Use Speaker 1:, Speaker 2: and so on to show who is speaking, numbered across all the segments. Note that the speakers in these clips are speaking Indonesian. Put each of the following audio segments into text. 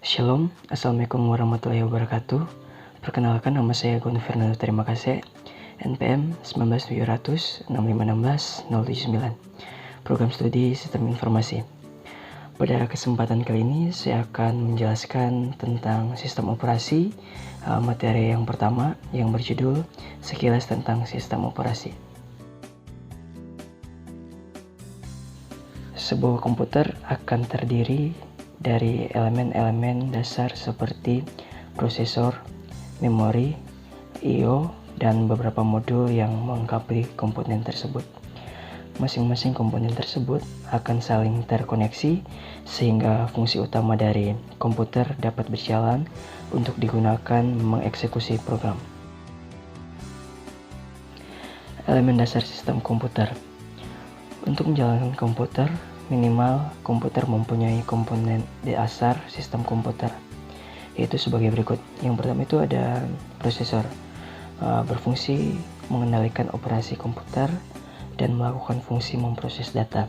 Speaker 1: Shalom, Assalamualaikum warahmatullahi wabarakatuh. Perkenalkan, nama saya Gun Fernando Terimakasih, NPM 19700 6516 079, Program Studi Sistem Informasi. Pada kesempatan kali ini saya akan menjelaskan tentang sistem operasi, materi yang pertama yang berjudul Sekilas tentang Sistem Operasi. Sebuah komputer akan terdiri dari elemen-elemen dasar seperti prosesor, memori, I/O, dan beberapa modul yang melengkapi komponen tersebut. Masing-masing komponen tersebut akan saling terkoneksi sehingga fungsi utama dari komputer dapat berjalan untuk digunakan mengeksekusi program. Elemen dasar sistem komputer. Untuk menjalankan komputer, minimal komputer mempunyai komponen dasar sistem komputer, yaitu sebagai berikut. Yang pertama itu ada prosesor, berfungsi mengendalikan operasi komputer dan melakukan fungsi memproses data.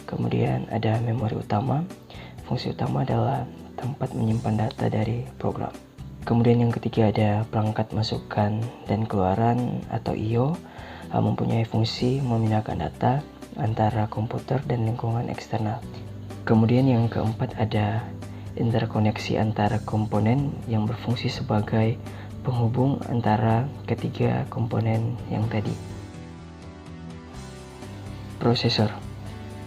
Speaker 1: Kemudian ada memori utama. Fungsi utama adalah tempat menyimpan data dari program. Kemudian yang ketiga ada perangkat masukan dan keluaran atau I/O, mempunyai fungsi memindahkan data antara komputer dan lingkungan eksternal. Kemudian yang keempat ada interkoneksi antara komponen yang berfungsi sebagai penghubung antara ketiga komponen yang tadi. Prosesor.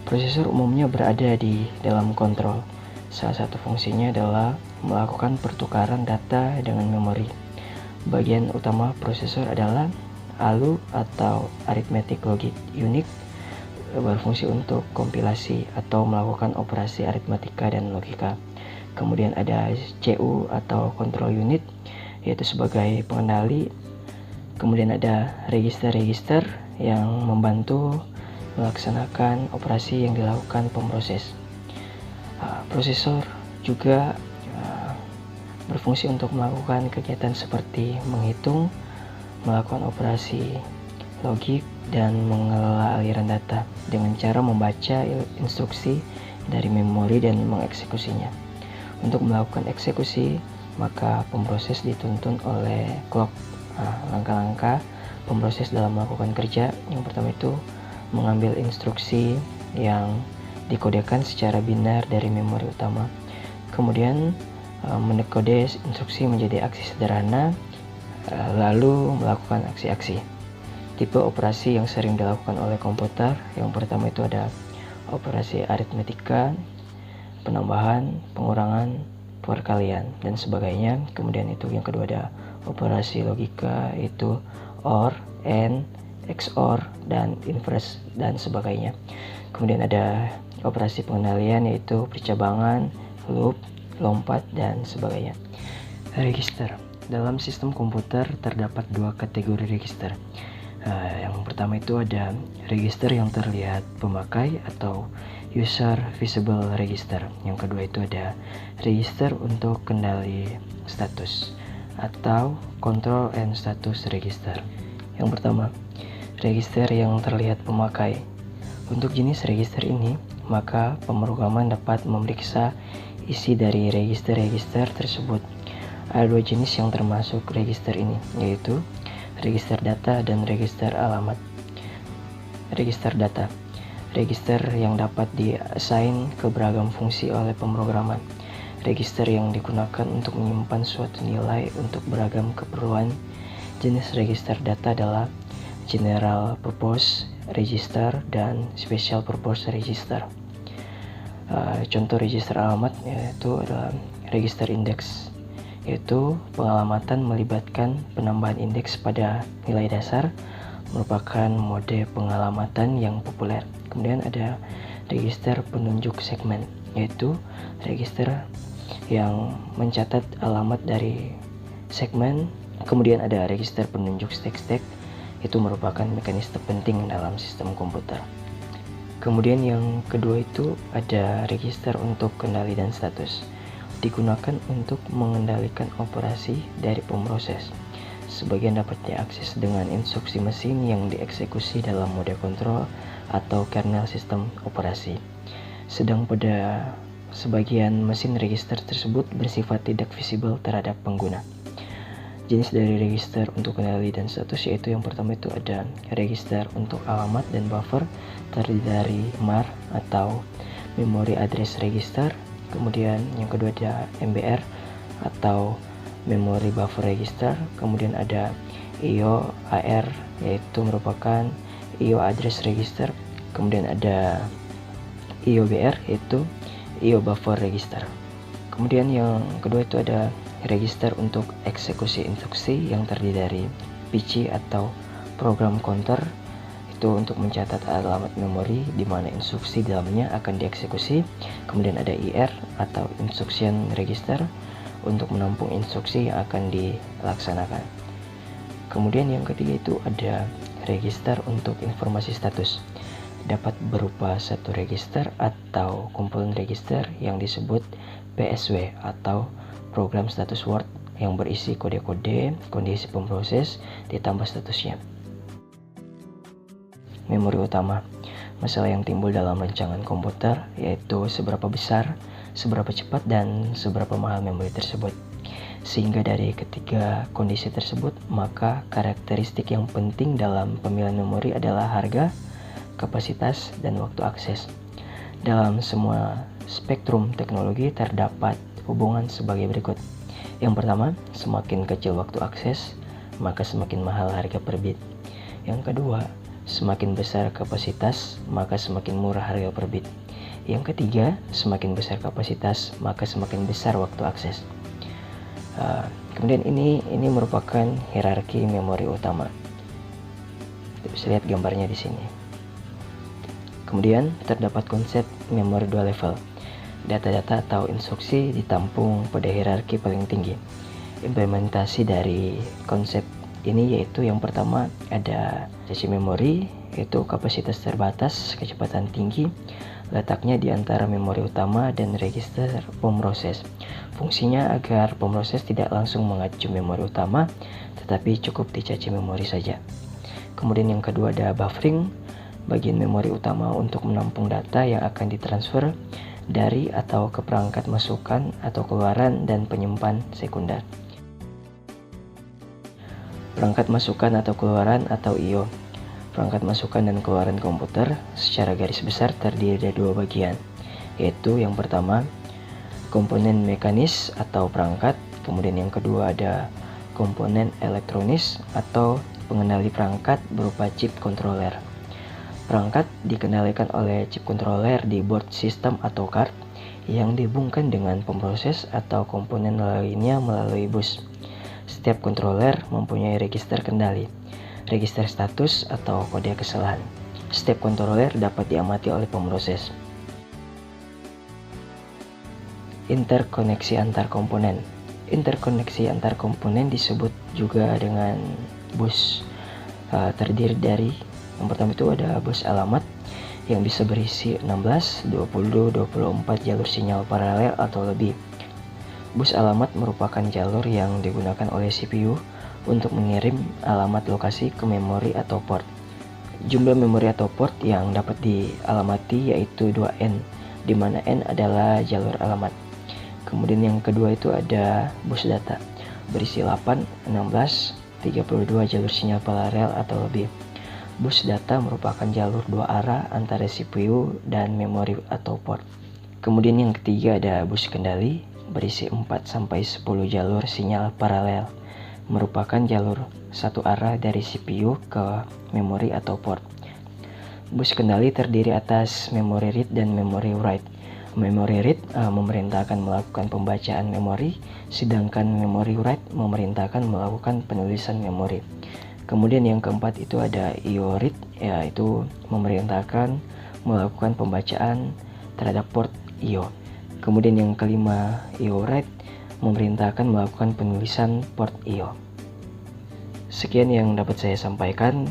Speaker 1: Prosesor umumnya berada di dalam kontrol. Salah satu fungsinya adalah melakukan pertukaran data dengan memori. Bagian utama prosesor adalah ALU atau Arithmetic Logic Unit, berfungsi untuk kompilasi atau melakukan operasi aritmatika dan logika. Kemudian ada CU atau Control Unit, yaitu sebagai pengendali. Kemudian ada register-register yang membantu melaksanakan operasi yang dilakukan pemroses. Prosesor juga berfungsi untuk melakukan kegiatan seperti menghitung, melakukan operasi logik, dan mengelola aliran data dengan cara membaca instruksi dari memori dan mengeksekusinya. Untuk melakukan eksekusi, maka pemroses dituntun oleh clock. Langkah-langkah pemroses dalam melakukan kerja, yang pertama itu mengambil instruksi yang dikodekan secara binar dari memori utama. Kemudian mendekode instruksi menjadi aksi sederhana, lalu melakukan aksi-aksi. Tipe operasi yang sering dilakukan oleh komputer, yang pertama itu ada operasi aritmetika, penambahan, pengurangan, perkalian, dan sebagainya. Kemudian itu yang kedua ada operasi logika, yaitu OR, AND, XOR, dan inverse, dan sebagainya. Kemudian ada operasi pengendalian, yaitu percabangan, loop, lompat, dan sebagainya. Register. Dalam sistem komputer terdapat dua kategori register. Yang pertama itu ada register yang terlihat pemakai atau user visible register. Yang kedua itu ada register untuk kendali status atau control and status register. Yang pertama, register yang terlihat pemakai. Untuk jenis register ini, maka pemrograman dapat memeriksa isi dari register-register tersebut. Ada dua jenis yang termasuk register ini, yaitu register data dan register alamat. Register data, register yang dapat diassign ke beragam fungsi oleh pemrograman. Register yang digunakan untuk menyimpan suatu nilai untuk beragam keperluan. Jenis register data adalah general purpose register dan special purpose register. Contoh register alamat yaitu adalah register index, yaitu pengalamatan melibatkan penambahan indeks pada nilai dasar, merupakan mode pengalamatan yang populer. Kemudian ada register penunjuk segmen, yaitu register yang mencatat alamat dari segmen. Kemudian ada register penunjuk stack, itu merupakan mekanisme penting dalam sistem komputer. Kemudian yang kedua itu ada register untuk kendali dan status, digunakan untuk mengendalikan operasi dari pemroses. Sebagian dapat diakses dengan instruksi mesin yang dieksekusi dalam mode kontrol atau kernel sistem operasi. Sedang pada sebagian mesin register tersebut bersifat tidak visible terhadap pengguna. Jenis dari register untuk kendali dan status yaitu yang pertama itu ada register untuk alamat dan buffer, terdiri dari MAR atau Memory Address Register. Kemudian yang kedua ada MBR atau Memory Buffer Register. Kemudian ada IO AR yaitu merupakan IO Address Register. Kemudian ada IOBR yaitu IO Buffer Register. Kemudian yang kedua itu ada register untuk eksekusi instruksi yang terdiri dari PC atau program counter, itu untuk mencatat alamat memori di mana instruksi dalamnya akan dieksekusi. Kemudian ada IR atau instruction register untuk menampung instruksi yang akan dilaksanakan. Kemudian yang ketiga itu ada register untuk informasi status, dapat berupa satu register atau kumpulan register yang disebut PSW atau program status word yang berisi kode-kode kondisi pemroses ditambah statusnya. Memori utama, masalah yang timbul dalam rancangan komputer yaitu seberapa besar, seberapa cepat, dan seberapa mahal memori tersebut. Sehingga dari ketiga kondisi tersebut, maka karakteristik yang penting dalam pemilihan memori adalah harga, kapasitas, dan waktu akses. Dalam semua spektrum teknologi terdapat hubungan sebagai berikut. Yang pertama, semakin kecil waktu akses, maka semakin mahal harga per bit. Yang kedua, semakin besar kapasitas, maka semakin murah harga per bit. Yang ketiga, semakin besar kapasitas, maka semakin besar waktu akses. Kemudian ini merupakan hierarki memori utama. Kita bisa lihat gambarnya di sini. Kemudian terdapat konsep memori dua level. Data-data atau instruksi ditampung pada hierarki paling tinggi. Implementasi dari konsep ini yaitu yang pertama ada sesi memori, yaitu kapasitas terbatas, kecepatan tinggi, letaknya di antara memori utama dan register pemroses. Fungsinya agar pemroses tidak langsung mengacu memori utama, tetapi cukup dicaci memori saja. Kemudian yang kedua ada buffering, bagian memori utama untuk menampung data yang akan ditransfer dari atau ke perangkat masukan atau keluaran dan penyimpan sekunder. Perangkat masukan atau keluaran atau IO. Perangkat masukan dan keluaran komputer secara garis besar terdiri dari dua bagian, yaitu yang pertama komponen mekanis atau perangkat, kemudian yang kedua ada komponen elektronis atau pengendali perangkat berupa chip controller. Perangkat dikendalikan oleh chip controller di board system atau card yang dihubungkan dengan pemroses atau komponen lainnya melalui bus. Setiap controller mempunyai register kendali, register status atau kode kesalahan. Setiap controller dapat diamati oleh pemroses. Interkoneksi antar komponen. Interkoneksi antar komponen disebut juga dengan bus. Terdiri dari yang pertama itu ada bus alamat yang bisa berisi 16, 20, 24 jalur sinyal paralel atau lebih. Bus alamat merupakan jalur yang digunakan oleh CPU untuk mengirim alamat lokasi ke memori atau port. Jumlah memori atau port yang dapat dialamati yaitu 2N, di mana N adalah jalur alamat. Kemudian yang kedua itu ada bus data, berisi 8, 16, 32 jalur sinyal paralel atau lebih. Bus data merupakan jalur dua arah antara CPU dan memori atau port. Kemudian yang ketiga ada bus kendali, berisi 4-10 jalur sinyal paralel, merupakan jalur satu arah dari CPU ke memori atau port. Bus kendali terdiri atas memory read dan memory write. Memory read memerintahkan melakukan pembacaan memori, sedangkan memory write memerintahkan melakukan penulisan memori. Kemudian yang keempat itu ada IO read, yaitu memerintahkan melakukan pembacaan terhadap port IO. Kemudian yang kelima IO write memerintahkan melakukan penulisan port IO. Sekian yang dapat saya sampaikan.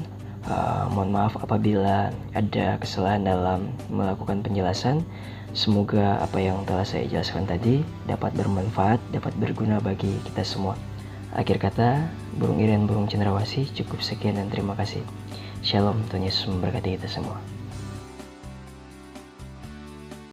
Speaker 1: Mohon maaf apabila ada kesalahan dalam melakukan penjelasan. Semoga apa yang telah saya jelaskan tadi dapat bermanfaat, dapat berguna bagi kita semua. Akhir kata, burung iri dan burung cendrawasih, cukup sekian dan terima kasih. Shalom, Tuhan Yesus memberkati kita semua.